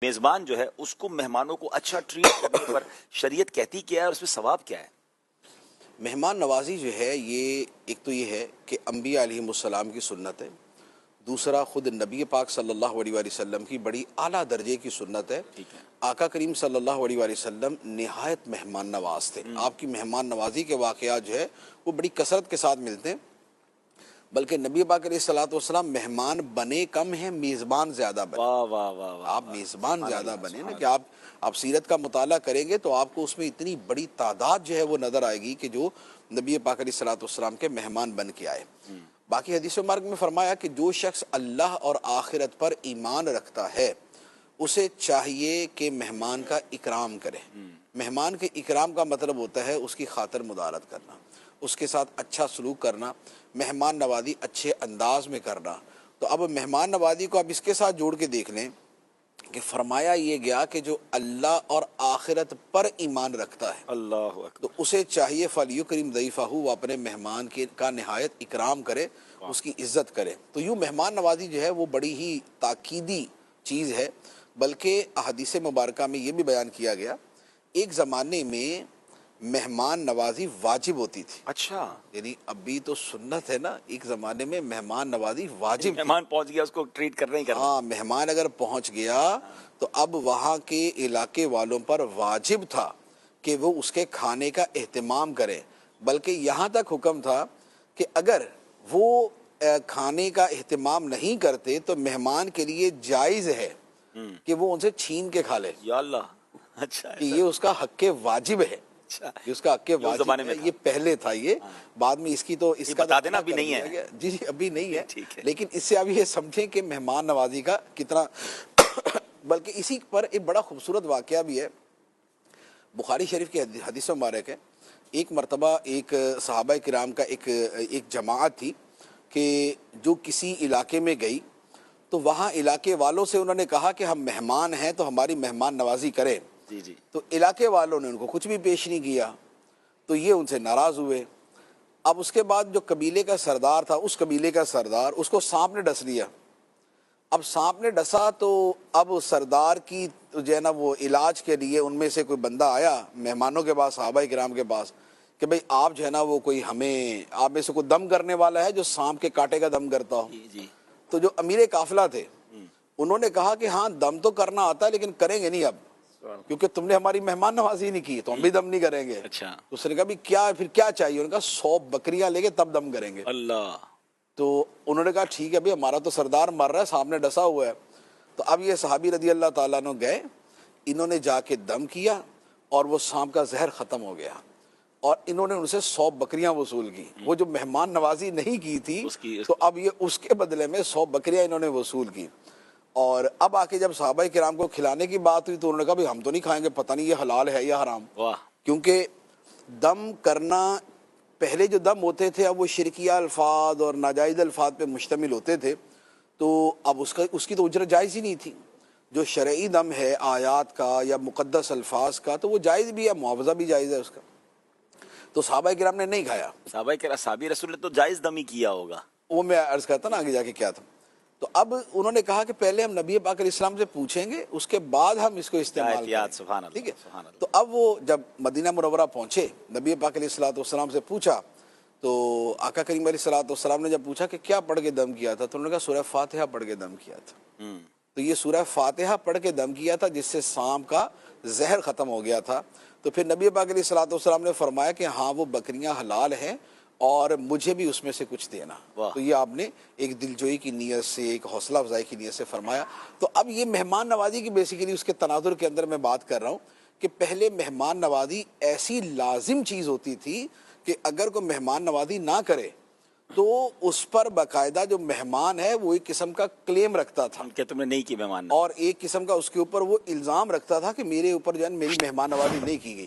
میزبان جو ہے اس کو مہمانوں کو اچھا ٹریٹ کرنے پر شریعت کہتی کیا ہے اور اس میں ثواب کیا ہے؟ مہمان نوازی جو ہے یہ ایک تو یہ ہے کہ انبیاء علیہ السلام کی سنت ہے، دوسرا خود نبی پاک صلی اللہ علیہ وآلہ وسلم کی بڑی اعلیٰ درجے کی سنت ہے۔ ٹھیک ہے۔ آقا کریم صلی اللہ علیہ وآلہ وسلم نہایت مہمان نواز تھے، آپ کی مہمان نوازی کے واقعات جو ہے وہ بڑی کثرت کے ساتھ ملتے ہیں، بلکہ نبی پاک علیہ الصلوۃ والسلام مہمان بنے کم ہیں، میزبان زیادہ بنے۔ واہ واہ واہ واہ، آپ میزبان زیادہ بنے نا، سبحان کہ آپ سیرت کا مطالعہ کریں گے تو آپ کو اس میں اتنی بڑی تعداد جو ہے وہ نظر آئے گی کہ جو نبی پاک علیہ الصلوۃ والسلام کے مہمان بن کے آئے۔ باقی حدیث مبارک میں فرمایا کہ جو شخص اللہ اور آخرت پر ایمان رکھتا ہے اسے چاہیے کہ مہمان کا اکرام کرے۔ مہمان کے اکرام کا مطلب ہوتا ہے اس کی خاطر مدارت کرنا، اس کے ساتھ اچھا سلوک کرنا، مہمان نوازی اچھے انداز میں کرنا۔ تو اب مہمان نوازی کو اب اس کے ساتھ جوڑ کے دیکھ لیں کہ فرمایا یہ گیا کہ جو اللہ اور آخرت پر ایمان رکھتا ہے اللہ اکبر، تو اسے چاہیے فَلْيُكْرِمْ ضَيْفَهُ، وہ اپنے مہمان کا نہایت اکرام کرے، اس کی عزت کرے۔ تو یوں مہمان نوازی جو ہے وہ بڑی ہی تاکیدی چیز ہے، بلکہ احادیث مبارکہ میں یہ بھی بیان کیا گیا ایک زمانے میں مہمان نوازی واجب ہوتی تھی۔ اچھا، یعنی ابھی تو سنت ہے نا، ایک زمانے میں مہمان نوازی واجب تھی۔ مہمان پہنچ گیا اس کو ٹریٹ کرنا ہی کرنا۔ ہاں، مہمان اگر پہنچ گیا تو اب وہاں کے علاقے والوں پر واجب تھا کہ وہ اس کے کھانے کا اہتمام کریں، بلکہ یہاں تک حکم تھا کہ اگر وہ کھانے کا اہتمام نہیں کرتے تو مہمان کے لیے جائز ہے کہ وہ ان سے چھین کے کھا لے، یا اللہ، اچھا کہ یہ اس کا حق واجب ہے، اچھا، یہ اس کا حق واجب زمانے میں ہے۔ تھا۔ یہ پہلے تھا، یہ بعد میں اس کی تو اس کا بتا دینا ابھی نہیں ہے۔ جی ابھی نہیں ہے، ٹھیک ہے۔ لیکن اس سے اب یہ سمجھیں کہ مہمان نوازی کا کتنا بلکہ اسی پر ایک بڑا خوبصورت واقعہ بھی ہے، بخاری شریف کی حدیث مبارک ہے۔ ایک مرتبہ ایک صحابہ کرام کا ایک جماعت تھی کہ جو کسی علاقے میں گئی تو وہاں علاقے والوں سے انہوں نے کہا کہ ہم مہمان ہیں تو ہماری مہمان نوازی کریں۔ جی جی، تو علاقے والوں نے ان کو کچھ بھی پیش نہیں کیا تو یہ ان سے ناراض ہوئے۔ اب اس کے بعد جو قبیلے کا سردار تھا، اس قبیلے کا سردار، اس کو سانپ نے ڈس لیا۔ اب سانپ نے ڈسا تو اب سردار کی جو ہے نا وہ علاج کے لیے ان میں سے کوئی بندہ آیا مہمانوں کے پاس، صحابہ کرام کے پاس، کہ بھئی آپ جو ہے نا وہ کوئی ہمیں آپ میں سے کوئی دم کرنے والا ہے جو سانپ کے کاٹے کا دم کرتا ہو۔ جی جی، تو جو امیر قافلہ تھے انہوں نے کہا کہ ہاں دم تو کرنا آتا ہے لیکن کریں گے نہیں اب، کیونکہ تم نے ہماری مہمان نوازی نہیں کی تو ہم بھی دم نہیں کریں گے۔ اچھا، تو اس نے کہا بھی پھر کیا چاہیے؟ انہوں نے کہا 100 بکریاں لے کے تب دم کریں گے۔ اللہ، تو انہوں نے کہا ٹھیک ہے بھئی، ہمارا تو سردار مر رہا ہے، سامنے ڈسا ہوا ہے۔ تو اب یہ صحابی رضی اللہ تعالیٰ عنہ گئے، انہوں نے جا کے دم کیا اور وہ سانپ کا زہر ختم ہو گیا، اور انہوں نے ان سے 100 بکریاں وصول کی۔ وہ جو مہمان نوازی نہیں کی تھی تو اب یہ اس کے بدلے میں 100 بکریاں انہوں نے وصول کی۔ اور اب آ کے جب صحابہ کرام کو کھلانے کی بات ہوئی تو انہوں نے کہا بھئی ہم تو نہیں کھائیں گے، پتہ نہیں یہ حلال ہے یا حرام، واہ، کیونکہ دم کرنا پہلے جو دم ہوتے تھے اب وہ شرکیہ الفاظ اور ناجائز الفاظ پہ مشتمل ہوتے تھے، تو اب اس کی تو اجرت جائز ہی نہیں تھی۔ جو شرعی دم ہے آیات کا یا مقدس الفاظ کا تو وہ جائز بھی ہے، معاوضہ بھی جائز ہے اس کا۔ تو صحابہ کرام نے نہیں کھایا۔ صحابی رسول نے تو جائز دم ہی کیا ہوگا۔ وہ میں عرض کرتا نا آگے جا کے کیا تھا۔ تو اب انہوں نے کہا کہ پہلے ہم نبی پاک علیہ السلام سے پوچھیں گے، اس کے بعد ہم اس کو استعمال کریں۔ سبحان اللہ، ٹھیک ہے۔ سبحان اللہ۔ تو اب وہ جب مدینہ منورہ پہنچے، نبی پاک علیہ السلام سے پوچھا تو آقا کریم علیہ السلام نے جب پوچھا کہ کیا پڑھ کے دم کیا تھا تو انہوں نے کہا سورہ فاتحہ پڑھ کے دم کیا تھا۔ تو یہ سورہ فاتحہ پڑھ کے دم کیا تھا جس سے سانپ کا زہر ختم ہو گیا تھا۔ تو پھر نبی پاک علیہ السلام نے فرمایا کہ ہاں وہ بکریاں حلال ہیں اور مجھے بھی اس میں سے کچھ دینا۔ تو یہ آپ نے ایک دلجوئی کی نیت سے، ایک حوصلہ افزائی کی نیت سے فرمایا۔ تو اب یہ مہمان نوازی کی بیسیکلی اس کے تناظر کے اندر میں بات کر رہا ہوں کہ پہلے مہمان نوازی ایسی لازم چیز ہوتی تھی کہ اگر کوئی مہمان نوازی نہ کرے تو اس پر باقاعدہ جو مہمان ہے وہ ایک قسم کا کلیم رکھتا تھا کہ تم نے نہیں کی مہمان، اور ایک قسم کا اس کے اوپر وہ الزام رکھتا تھا کہ میرے اوپر جو ہے میری مہمان نوازی نہیں کی گئی۔